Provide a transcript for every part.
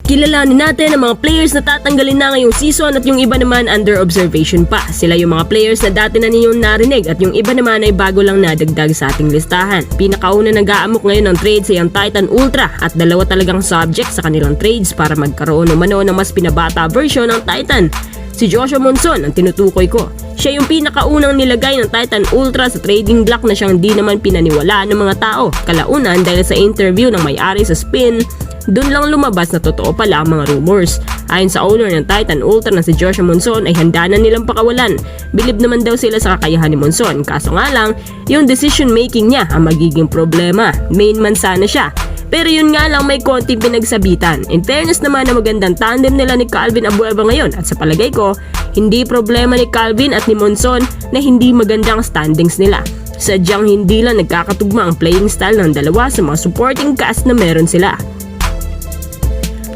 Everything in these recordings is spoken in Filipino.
Kilalanin natin ang mga players na tatanggalin na ngayong season at yung iba naman under observation pa. Sila yung mga players na dati na ninyong narinig at yung iba naman ay bago lang nadagdag sa ating listahan. Pinakauna nag-aamok ngayon ng trade sa yung Titan Ultra at dalawa talagang subject sa kanilang trades para magkaroon umano ng mas pinabata version ng Titan. Si Joshua Monson ang tinutukoy ko. Siya yung pinakaunang nilagay ng Titan Ultra sa trading block na siyang di naman pinaniwalaan ng mga tao. Kalaunan dahil sa interview ng may-ari sa Spin, doon lang lumabas na totoo pala ang mga rumors. Ayon sa owner ng Titan Ultra na si Joshua Monson ay handa na nilang pakawalan. Bilib naman daw sila sa kakayahan ni Monson, kaso nga lang, yung decision making niya ang magiging problema. Main man sana siya. Pero yun nga lang may konting pinagsabitan. In fairness naman na magandang tandem nila ni Calvin Abueva ngayon at sa palagay ko, hindi problema ni Calvin at ni Monson na hindi magandang standings nila. Sadyang hindi lang nagkakatugma ang playing style ng dalawa sa mga supporting cast na meron sila.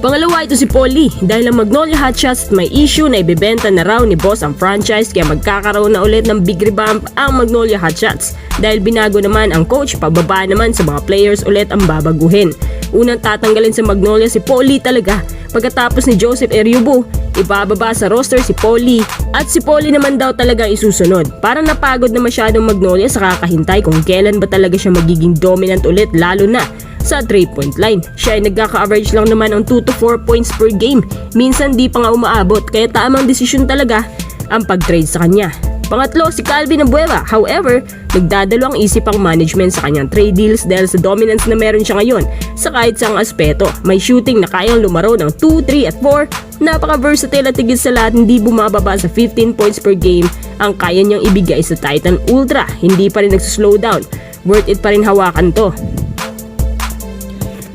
Pangalawa ito si Paul Lee dahil ang Magnolia Hotshots may issue na ibebenta na raw ni boss ang franchise kaya magkakaroon na ulit ng big revamp ang Magnolia Hotshots dahil binago naman ang coach, pababa naman sa mga players ulit ang babaguhin. Unang tatanggalin sa Magnolia si Paul Lee talaga pagkatapos ni Joseph Eriubu, ibababa sa roster si Paul Lee at si Paul Lee naman daw talagang isusunod. Parang napagod na masyadong Magnolia sa kakahintay kung kailan ba talaga siya magiging dominant ulit lalo na sa 3-point line. Siya ay nagkaka-average lang naman ng 2 to 4 points per game. Minsan di pa nga umaabot kaya tamang desisyon talaga ang pag-trade sa kanya. Pangatlo si Calvin Abueva. However, nagdadalo ang isip ang management sa kanyang trade deals dahil sa dominance na meron siya ngayon sa kahit saang aspeto. May shooting na kayang lumaro ng 2, 3 at 4. Napaka-versatile at tigil sa lahat hindi bumababa sa 15 points per game ang kaya niyang ibigay sa Titan Ultra. Hindi pa rin nagsuslow down. Worth it pa rin hawakan to.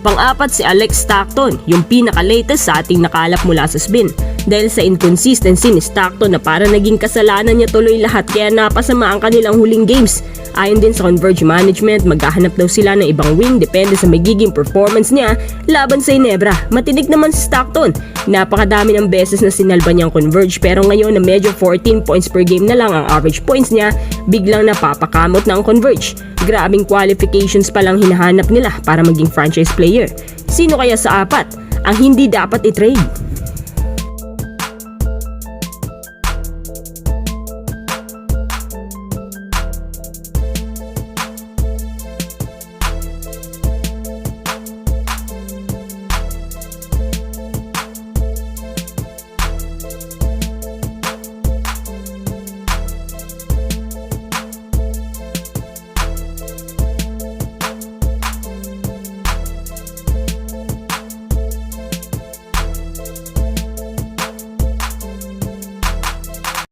Pang-apat si Alex Stockton, yung pinaka-latest sa ating nakalap mula sa Spin. Dahil sa inconsistency ni Stockton na parang naging kasalanan niya tuloy lahat kaya napasama ang kanilang huling games. Ayon din sa Converge Management, maghahanap daw sila ng ibang wing depende sa magiging performance niya laban sa Ginebra. Matinik naman si Stockton. Napakadami ng beses na sinalba niyang Converge pero ngayon na medyo 14 points per game na lang ang average points niya, biglang napapakamot na ang Converge. Grabing qualifications pa lang hinahanap nila para maging franchise player. Sino kaya sa apat ang hindi dapat i-trade?